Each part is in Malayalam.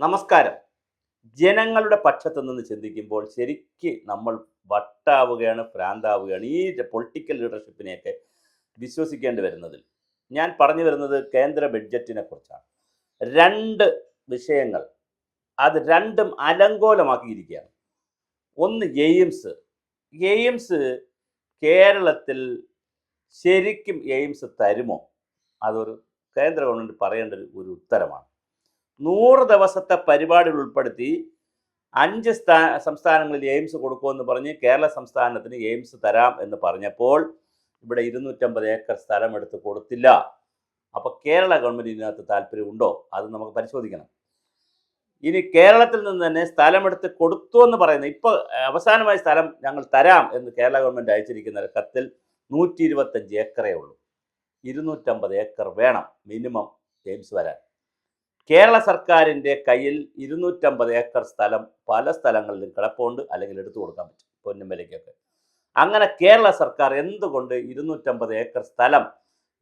നമസ്കാരം. ജനങ്ങളുടെ പക്ഷത്ത് നിന്ന് ചിന്തിക്കുമ്പോൾ ശരിക്ക് നമ്മൾ വട്ടാവുകയാണ്, ഭ്രാന്താവുകയാണ് ഈ പൊളിറ്റിക്കൽ ലീഡർഷിപ്പിനെയൊക്കെ വിശ്വസിക്കേണ്ടി വരുന്നതിൽ. ഞാൻ പറഞ്ഞു വരുന്നത് കേന്ദ്ര ബഡ്ജറ്റിനെ കുറിച്ചാണ്. രണ്ട് വിഷയങ്ങൾ, അത് രണ്ടും അലങ്കോലമാക്കിയിരിക്കുകയാണ്. ഒന്ന് എയിംസ് കേരളത്തിൽ ശരിക്കും എയിംസ് തരുമോ? അതൊരു കേന്ദ്ര ഗവൺമെൻറ് പറയേണ്ട ഒരു ഉത്തരമാണ്. 100 ദിവസത്തെ പരിപാടികൾ ഉൾപ്പെടുത്തി 5 സംസ്ഥാനങ്ങളിൽ എയിംസ് കൊടുക്കുമെന്ന് പറഞ്ഞ് കേരള സംസ്ഥാനത്തിന് എയിംസ് തരാം എന്ന് പറഞ്ഞപ്പോൾ ഇവിടെ 250 ഏക്കർ സ്ഥലം എടുത്ത് കൊടുത്തില്ല. അപ്പോൾ കേരള ഗവൺമെൻറ് ഇതിനകത്ത് താല്പര്യമുണ്ടോ? അത് നമുക്ക് പരിശോധിക്കണം. ഇനി കേരളത്തിൽ നിന്ന് തന്നെ സ്ഥലമെടുത്ത് കൊടുത്തു എന്ന് പറയുന്നത്, ഇപ്പോൾ അവസാനമായി സ്ഥലം ഞങ്ങൾ തരാം എന്ന് കേരള ഗവൺമെൻറ് അയച്ചിരിക്കുന്ന കത്തിൽ 125 ഏക്കറേ ഉള്ളൂ. 250 ഏക്കർ വേണം മിനിമം എയിംസ് വരാൻ. കേരള സർക്കാരിൻ്റെ കയ്യിൽ 250 ഏക്കർ സ്ഥലം പല സ്ഥലങ്ങളിലും കിടപ്പുണ്ട്, അല്ലെങ്കിൽ എടുത്തു കൊടുക്കാൻ പറ്റും പൊന്നുമലയ്ക്കൊക്കെ. അങ്ങനെ കേരള സർക്കാർ എന്തുകൊണ്ട് 250 ഏക്കർ സ്ഥലം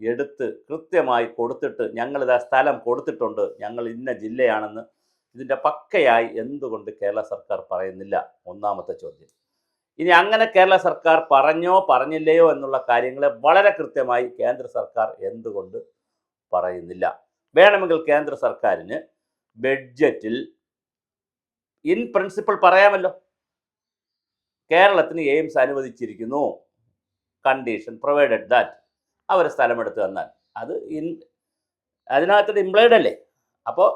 എടുത്ത് കൃത്യമായി കൊടുത്തിട്ട് ഞങ്ങളിതാ സ്ഥലം കൊടുത്തിട്ടുണ്ട്, ഞങ്ങൾ ഇന്ന ജില്ലയാണെന്ന് ഇതിൻ്റെ പക്കയായി എന്തുകൊണ്ട് കേരള സർക്കാർ പറയുന്നില്ല? ഒന്നാമത്തെ ചോദ്യം. ഇനി അങ്ങനെ കേരള സർക്കാർ പറഞ്ഞോ പറഞ്ഞില്ലയോ എന്നുള്ള കാര്യങ്ങളെ വളരെ കൃത്യമായി കേന്ദ്ര സർക്കാർ എന്തുകൊണ്ട് പറയുന്നില്ല? വേണമെങ്കിൽ കേന്ദ്ര സർക്കാരിന് ബഡ്ജറ്റിൽ ഇൻ പ്രിൻസിപ്പിൾ പറയാമല്ലോ, കേരളത്തിന് എയിംസ് അനുവദിച്ചിരിക്കുന്നു, കണ്ടീഷൻ പ്രൊവൈഡഡ് ദാറ്റ് അവർ സ്ഥലമെടുത്ത് തന്നാൽ അത് അതിനകത്ത് ഇംപ്ലൈഡ് അല്ലേ? അപ്പോൾ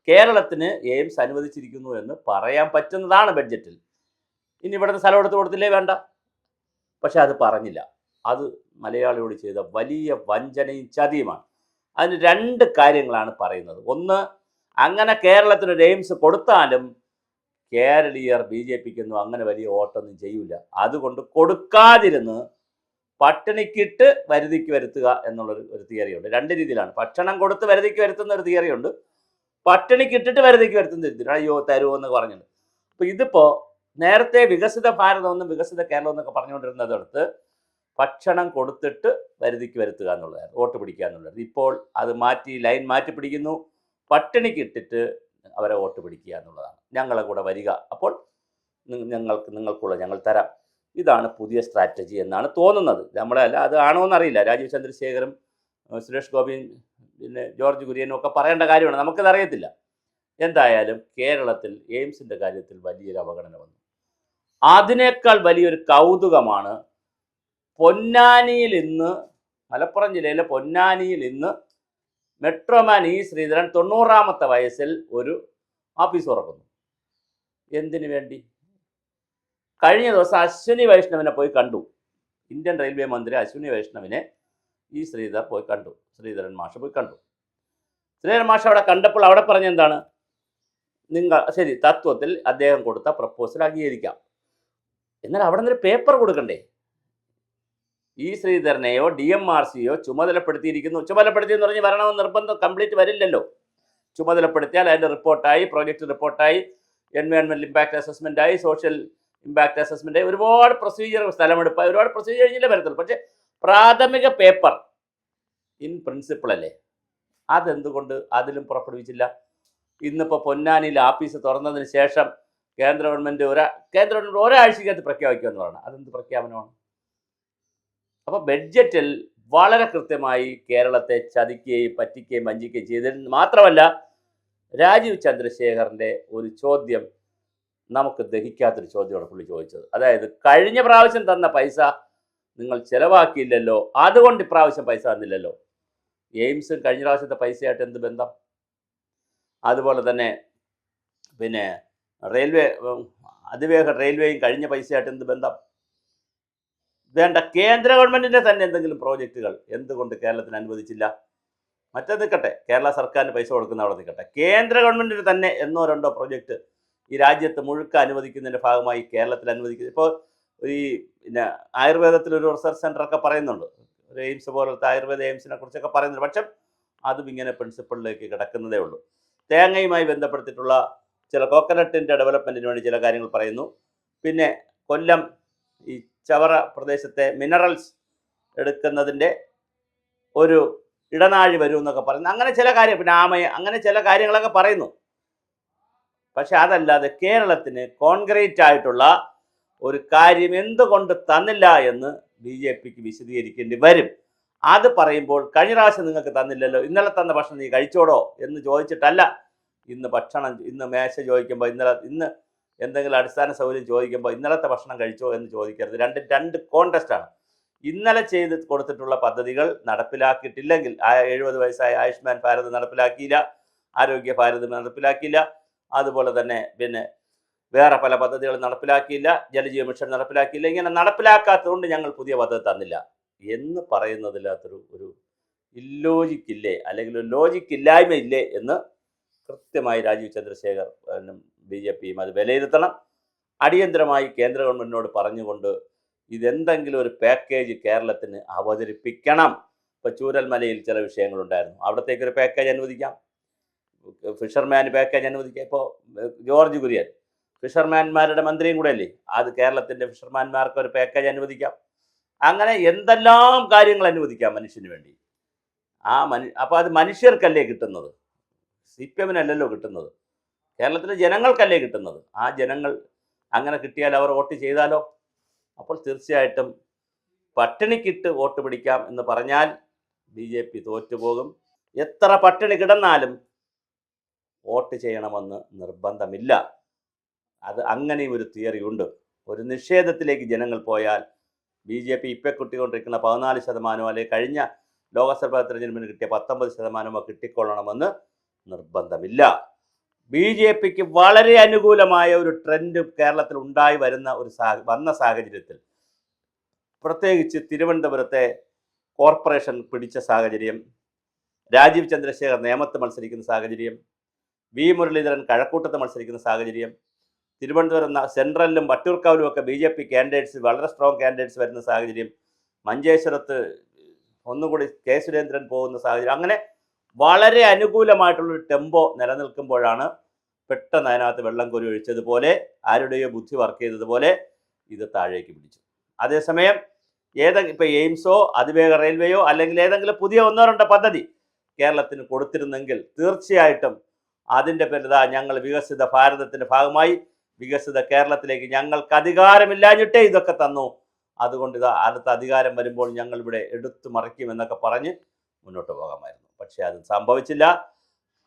കേരളത്തിന് എയിംസ് അനുവദിച്ചിരിക്കുന്നു എന്ന് പറയാൻ പറ്റുന്നതാണ് ബഡ്ജറ്റിൽ. ഇനി ഇവിടുന്ന് സ്ഥലം എടുത്ത് കൊടുത്തില്ലേ വേണ്ട, പക്ഷെ അത് പറഞ്ഞില്ല. അത് മലയാളിയോട് ചെയ്ത വലിയ വഞ്ചനയും ചതിയുമാണ്. അതിന് 2 കാര്യങ്ങളാണ് പറയുന്നത്. ഒന്ന്, അങ്ങനെ കേരളത്തിനൊരു എയിംസ് കൊടുത്താലും കേരളീയർ BJPക്കൊന്നും അങ്ങനെ വലിയ വോട്ടൊന്നും ചെയ്യില്ല. അതുകൊണ്ട് കൊടുക്കാതിരുന്ന് പട്ടിണിക്കിട്ട് വരുതിക്ക് വരുത്തുക എന്നുള്ളൊരു തിയറിയുണ്ട്. 2 രീതിയിലാണ്. ഭക്ഷണം കൊടുത്ത് വരുതിക്ക് വരുത്തുന്ന ഒരു തിയറിയുണ്ട്, പട്ടിണിക്കിട്ടിട്ട് വരുതിക്ക് വരുത്തുന്ന രീതിയിൽ അയ്യോ തരുമോ എന്ന് പറഞ്ഞത്. അപ്പോൾ ഇതിപ്പോൾ നേരത്തെ വികസിത ഭാരതമെന്നും വികസിത കേരളം എന്നൊക്കെ പറഞ്ഞുകൊണ്ടിരുന്നതെടുത്ത് ഭക്ഷണം കൊടുത്തിട്ട് വരുതിക്ക് വരുത്തുക എന്നുള്ളതായിരുന്നു, വോട്ട് പിടിക്കുക എന്നുള്ളത്. ഇപ്പോൾ അത് മാറ്റി, ലൈൻ മാറ്റി പിടിക്കുന്നു, പട്ടിണിക്കിട്ടിട്ട് അവരെ വോട്ട് പിടിക്കുക എന്നുള്ളതാണ്. ഞങ്ങളെ കൂടെ വരിക, അപ്പോൾ നിങ്ങൾക്കുള്ള ഞങ്ങൾ തരാം. ഇതാണ് പുതിയ സ്ട്രാറ്റജി എന്നാണ് തോന്നുന്നത്. നമ്മളല്ല, അത് ആണോ എന്നറിയില്ല. രാജീവ് ചന്ദ്രശേഖരും സുരേഷ് ഗോപിയും പിന്നെ ജോർജ് കുര്യനും ഒക്കെ പറയേണ്ട കാര്യമാണ്, നമുക്കത് അറിയത്തില്ല. എന്തായാലും കേരളത്തിൽ എയിംസിൻ്റെ കാര്യത്തിൽ വലിയൊരു അവഗണന വന്നു. അതിനേക്കാൾ വലിയൊരു കൗതുകമാണ് പൊന്നാനിയിൽ ഇന്ന്, മലപ്പുറം ജില്ലയിലെ പൊന്നാനിയിൽ ഇന്ന് മെട്രോമാൻ ഇ ശ്രീധരൻ 90ാമത്തെ വയസ്സിൽ ഒരു ഓഫീസ് തുറക്കുന്നു. എന്തിനു വേണ്ടി? കഴിഞ്ഞ ദിവസം അശ്വിനി വൈഷ്ണവിനെ പോയി കണ്ടു. ഇന്ത്യൻ റെയിൽവേ മന്ത്രി അശ്വിനി വൈഷ്ണവിനെ ഈ ശ്രീധർ പോയി കണ്ടു, ശ്രീധരൻ മാഷ് പോയി കണ്ടു. ശ്രീധരൻ മാഷ് അവിടെ കണ്ടപ്പോൾ അവിടെ പറഞ്ഞെന്താണ്? നിങ്ങൾ ശരി, തത്വത്തിൽ അദ്ദേഹം കൊടുത്ത പ്രപ്പോസൽ അംഗീകരിക്കാം, എന്നാൽ അവിടെ നിന്നൊരു പേപ്പർ കൊടുക്കണ്ടേ? ഈ ശ്രീധരനെയോ DMRCയോ ചുമതലപ്പെടുത്തിയിരിക്കുന്നു. ചുമതലപ്പെടുത്തിയെന്ന് പറഞ്ഞ് വരണമെന്ന് നിർബന്ധം കംപ്ലീറ്റ് വരില്ലല്ലോ. ചുമതലപ്പെടുത്തിയാൽ അതിൻ്റെ റിപ്പോർട്ടായി, പ്രോജക്റ്റ് റിപ്പോർട്ടായി, എൻവയോൺമെൻറ്റൽ ഇമ്പാക്റ്റ് അസസ്മെൻറ്റായി, സോഷ്യൽ ഇമ്പാക്റ്റ് അസസ്മെൻറ്റായി, ഒരുപാട് പ്രൊസീജിയർ, സ്ഥലമെടുപ്പായി, ഒരുപാട് പ്രൊസീജിയർ കഴിഞ്ഞില്ലേ വരത്തുള്ളൂ. പക്ഷേ പ്രാഥമിക പേപ്പർ ഇൻ പ്രിൻസിപ്പിൾ അല്ലേ? അതെന്തുകൊണ്ട് അതിലും പുറപ്പെടുവിച്ചില്ല? ഇന്നിപ്പോൾ പൊന്നാനിയിൽ ആഫീസ് തുറന്നതിന് ശേഷം കേന്ദ്ര ഗവൺമെൻറ് ഒരാഴ്ചക്കകത്ത് പ്രഖ്യാപിക്കുമെന്ന് പറയണം. അതെന്ത് പ്രഖ്യാപനമാണ്? അപ്പോൾ ബഡ്ജറ്റിൽ വളരെ കൃത്യമായി കേരളത്തെ ചതിക്കുകയും പറ്റിക്കുകയും വഞ്ചിക്കുകയും ചെയ്തതിന് മാത്രമല്ല, രാജീവ് ചന്ദ്രശേഖറിൻ്റെ ഒരു ചോദ്യം നമുക്ക് ദഹിക്കാത്തൊരു ചോദ്യമാണ് പുള്ളി ചോദിച്ചത്. അതായത്, കഴിഞ്ഞ പ്രാവശ്യം തന്ന പൈസ നിങ്ങൾ ചിലവാക്കിയില്ലല്ലോ, അതുകൊണ്ട് ഇപ്രാവശ്യം പൈസ തന്നില്ലല്ലോ. എയിംസും കഴിഞ്ഞ പ്രാവശ്യത്തെ പൈസയായിട്ട് എന്ത് ബന്ധം? അതുപോലെ തന്നെ പിന്നെ അതിവേഗ റെയിൽവേയും കഴിഞ്ഞ പൈസയായിട്ട് എന്ത് ബന്ധം? വേണ്ട, കേന്ദ്ര ഗവൺമെൻറ്റിൻ്റെ തന്നെ എന്തെങ്കിലും പ്രോജക്റ്റുകൾ എന്തുകൊണ്ട് കേരളത്തിന് അനുവദിച്ചില്ല? മറ്റേ നിൽക്കട്ടെ, കേരള സർക്കാരിന് പൈസ കൊടുക്കുന്ന അവിടെ നിൽക്കട്ടെ, കേന്ദ്ര ഗവൺമെൻറ്റിന് തന്നെ 1-2 പ്രോജക്റ്റ് ഈ രാജ്യത്ത് മുഴുക്ക അനുവദിക്കുന്നതിൻ്റെ ഭാഗമായി കേരളത്തിൽ അനുവദിക്കുന്നത്. ഇപ്പോൾ ഈ പിന്നെ ആയുർവേദത്തിലൊരു റിസർച്ച് സെൻ്ററൊക്കെ പറയുന്നുണ്ട്, ഒരു എയിംസ് പോലത്തെ ആയുർവേദ എയിംസിനെ കുറിച്ചൊക്കെ പറയുന്നുണ്ട്. പക്ഷെ അതും ഇങ്ങനെ പ്രിൻസിപ്പിളിലേക്ക് കിടക്കുന്നതേ ഉള്ളൂ. തേങ്ങയുമായി ബന്ധപ്പെടുത്തിയിട്ടുള്ള ചില കോക്കനട്ടിൻ്റെ ഡെവലപ്മെൻറ്റിന് വേണ്ടി ചില കാര്യങ്ങൾ പറയുന്നു. പിന്നെ കൊല്ലം ഈ ചവറ പ്രദേശത്തെ മിനറൽസ് എടുക്കുന്നതിൻ്റെ ഒരു ഇടനാഴി വരും എന്നൊക്കെ പറയുന്നു. അങ്ങനെ ചില കാര്യം, പിന്നെ അങ്ങനെ ചില കാര്യങ്ങളൊക്കെ പറയുന്നു. പക്ഷെ അതല്ലാതെ കേരളത്തിന് കോൺക്രീറ്റ് ആയിട്ടുള്ള ഒരു കാര്യം എന്തുകൊണ്ട് തന്നില്ല എന്ന് BJPക്ക് വിശദീകരിക്കേണ്ടി വരും. അത് പറയുമ്പോൾ കഴിഞ്ഞ പ്രാവശ്യം നിങ്ങൾക്ക് തന്നില്ലല്ലോ, ഇന്നലെ തന്ന ഭക്ഷണം നീ കഴിച്ചോടോ എന്ന് ചോദിച്ചിട്ടല്ല ഇന്ന് മേശ ചോദിക്കുമ്പോൾ ഇന്ന് എന്തെങ്കിലും അടിസ്ഥാന സൗകര്യം ചോദിക്കുമ്പോൾ ഇന്നലത്തെ ഭക്ഷണം കഴിച്ചോ എന്ന് ചോദിക്കരുത്. രണ്ട് കോൺടെസ്റ്റാണ്. ഇന്നലെ ചെയ്ത് കൊടുത്തിട്ടുള്ള പദ്ധതികൾ നടപ്പിലാക്കിയിട്ടില്ലെങ്കിൽ 70 വയസ്സായ ആയുഷ്മാൻ ഭാരത് നടപ്പിലാക്കിയില്ല, ആരോഗ്യ ഭാരത് നടപ്പിലാക്കിയില്ല, അതുപോലെ തന്നെ പിന്നെ വേറെ പല പദ്ധതികളും നടപ്പിലാക്കിയില്ല, ജലജീവ മിഷൻ നടപ്പിലാക്കിയില്ല. ഇങ്ങനെ നടപ്പിലാക്കാത്തതുകൊണ്ട് ഞങ്ങൾ പുതിയ പദ്ധതി തന്നില്ല എന്ന് പറയുന്നതിനകത്തൊരു ഇല്ലോജിക്കില്ലേ, അല്ലെങ്കിൽ ഒരു ലോജിക്കില്ലായ്മയില്ലേ എന്ന് കൃത്യമായി രാജീവ് ചന്ദ്രശേഖർ BJPയും അത് വിലയിരുത്തണം. അടിയന്തരമായി കേന്ദ്ര ഗവൺമെൻറ്റിനോട് പറഞ്ഞുകൊണ്ട് ഇതെന്തെങ്കിലും ഒരു പാക്കേജ് കേരളത്തിന് അവതരിപ്പിക്കണം. ഇപ്പോൾ ചൂരൽമലയിൽ ചില വിഷയങ്ങളുണ്ടായിരുന്നു, അവിടത്തേക്കൊരു പാക്കേജ് അനുവദിക്കാം. ഫിഷർമാൻ പാക്കേജ് അനുവദിക്കാം. ഇപ്പോൾ ജോർജ് കുര്യൻ ഫിഷർമാൻമാരുടെ മന്ത്രിയും കൂടെ അല്ലേ, അത് കേരളത്തിൻ്റെ ഫിഷർമാൻമാർക്ക് ഒരു പാക്കേജ് അനുവദിക്കാം. അങ്ങനെ എന്തെല്ലാം കാര്യങ്ങൾ അനുവദിക്കാം മനുഷ്യന് വേണ്ടി. അപ്പോൾ അത് മനുഷ്യർക്കല്ലേ കിട്ടുന്നത്, CPMനല്ലല്ലോ കിട്ടുന്നത്, കേരളത്തിലെ ജനങ്ങൾക്കല്ലേ കിട്ടുന്നത്. ആ ജനങ്ങൾ അങ്ങനെ കിട്ടിയാൽ അവർ വോട്ട് ചെയ്താലോ? അപ്പോൾ തീർച്ചയായിട്ടും പട്ടിണിക്കിട്ട് വോട്ട് പിടിക്കാം എന്ന് പറഞ്ഞാൽ BJP തോറ്റുപോകും. എത്ര പട്ടിണി കിടന്നാലും വോട്ട് ചെയ്യണമെന്ന് നിർബന്ധമില്ല. അത് അങ്ങനെയും ഒരു തിയറി ഉണ്ട്. ഒരു നിഷേധത്തിലേക്ക് ജനങ്ങൾ പോയാൽ BJP ഇപ്പം കിട്ടിക്കൊണ്ടിരിക്കുന്ന 14% അല്ലെങ്കിൽ കഴിഞ്ഞ ലോക്സഭാ തെരഞ്ഞെടുപ്പിന് കിട്ടിയ 19% കിട്ടിക്കൊള്ളണമെന്ന് നിർബന്ധമില്ല. BJPക്ക് വളരെ അനുകൂലമായ ഒരു ട്രെൻഡ് കേരളത്തിൽ ഉണ്ടായി വന്ന സാഹചര്യത്തിൽ, പ്രത്യേകിച്ച് തിരുവനന്തപുരത്തെ കോർപ്പറേഷൻ പിടിച്ച സാഹചര്യം, രാജീവ് ചന്ദ്രശേഖർ നേമത്ത് മത്സരിക്കുന്ന സാഹചര്യം, V മുരളീധരൻ കഴക്കൂട്ടത്ത് മത്സരിക്കുന്ന സാഹചര്യം, തിരുവനന്തപുരം സെൻട്രലിലും വട്ടിയൂർക്കാവിലും ഒക്കെ BJP കാൻഡിഡേറ്റ്സ് വളരെ സ്ട്രോങ് കാൻഡിഡേറ്റ്സ് വരുന്ന സാഹചര്യം, മഞ്ചേശ്വരത്ത് ഒന്നുകൂടി K സുരേന്ദ്രൻ പോകുന്ന സാഹചര്യം, അങ്ങനെ വളരെ അനുകൂലമായിട്ടുള്ളൊരു ടെമ്പോ നിലനിൽക്കുമ്പോഴാണ് പെട്ടെന്ന് അതിനകത്ത് വെള്ളം കോരി ഒഴിച്ചതുപോലെ, ആരുടെയോ ബുദ്ധി വർക്ക് ചെയ്തതുപോലെ ഇത് താഴേക്ക് പിടിച്ചു. അതേസമയം ഇപ്പോൾ എയിംസോ അതിവേഗ റെയിൽവേയോ അല്ലെങ്കിൽ ഏതെങ്കിലും പുതിയ 1-2 പദ്ധതി കേരളത്തിന് കൊടുത്തിരുന്നെങ്കിൽ തീർച്ചയായിട്ടും അതിൻ്റെ പേരിൽ ഞങ്ങൾ വികസിത ഭാരതത്തിൻ്റെ ഭാഗമായി വികസിത കേരളത്തിലേക്ക് ഞങ്ങൾക്ക് അധികാരമില്ലാഞ്ഞിട്ടേ ഇതൊക്കെ തന്നു, അതുകൊണ്ട് അടുത്ത അധികാരം വരുമ്പോൾ ഞങ്ങൾ ഇവിടെ എടുത്തു മറിക്കുമെന്നൊക്കെ പറഞ്ഞ് മുന്നോട്ട് പോകാമായിരുന്നു. പക്ഷേ അത് സംഭവിച്ചില്ല.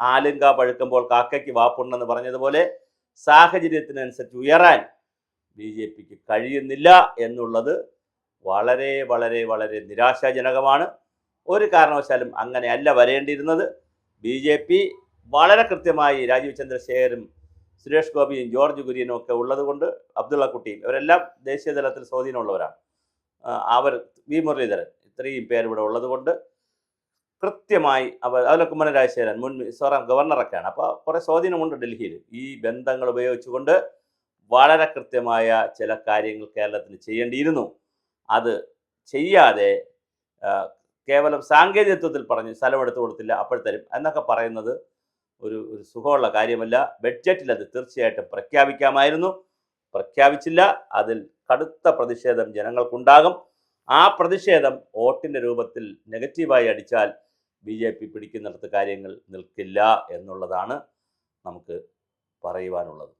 ആലുങ്ക പഴുക്കുമ്പോൾ കാക്കയ്ക്ക് വാപ്പുണ്ടെന്ന് പറഞ്ഞതുപോലെ സാഹചര്യത്തിനനുസരിച്ച് ഉയരാൻ BJPക്ക് കഴിയുന്നില്ല എന്നുള്ളത് വളരെ വളരെ വളരെ നിരാശാജനകമാണ്. ഒരു കാരണവശാലും അങ്ങനെയല്ല വരേണ്ടിയിരുന്നത്. BJP വളരെ കൃത്യമായി രാജീവ് ചന്ദ്രശേഖരും സുരേഷ് ഗോപിയും ജോർജ് കുര്യനും ഒക്കെ ഉള്ളതുകൊണ്ട്, അബ്ദുള്ള കുട്ടിയും ഇവരെല്ലാം ദേശീയ തലത്തിൽ സ്വാധീനമുള്ളവരാണ്. V മുരളീധരൻ ഇത്രയും പേരിവിടെ ഉള്ളതുകൊണ്ട് കൃത്യമായി അതിലൊക്കെ കുമ്മനം രാജശേഖരൻ മുൻ ഗവർണറൊക്കെയാണ്. അപ്പോൾ കുറേ സ്വാധീനമുണ്ട് ഡൽഹിയിൽ. ഈ ബന്ധങ്ങൾ ഉപയോഗിച്ചുകൊണ്ട് വളരെ കൃത്യമായ ചില കാര്യങ്ങൾ കേരളത്തിൽ ചെയ്യേണ്ടിയിരുന്നു. അത് ചെയ്യാതെ കേവലം സാങ്കേതികത്വത്തിൽ പറഞ്ഞ് സ്ഥലമെടുത്ത് കൊടുത്തില്ല അപ്പോഴത്തരും എന്നൊക്കെ പറയുന്നത് ഒരു സുഖമുള്ള കാര്യമല്ല. ബഡ്ജറ്റിൽ അത് തീർച്ചയായിട്ടും പ്രഖ്യാപിക്കാമായിരുന്നു, പ്രഖ്യാപിച്ചില്ല. അതിൽ കടുത്ത പ്രതിഷേധം ജനങ്ങൾക്കുണ്ടാകും. ആ പ്രതിഷേധം വോട്ടിൻ്റെ രൂപത്തിൽ നെഗറ്റീവായി അടിച്ചാൽ BJP പിടിക്കുന്നിടത്ത് കാര്യങ്ങൾ നിൽക്കില്ല എന്നുള്ളതാണ് നമുക്ക് പറയുവാനുള്ളത്.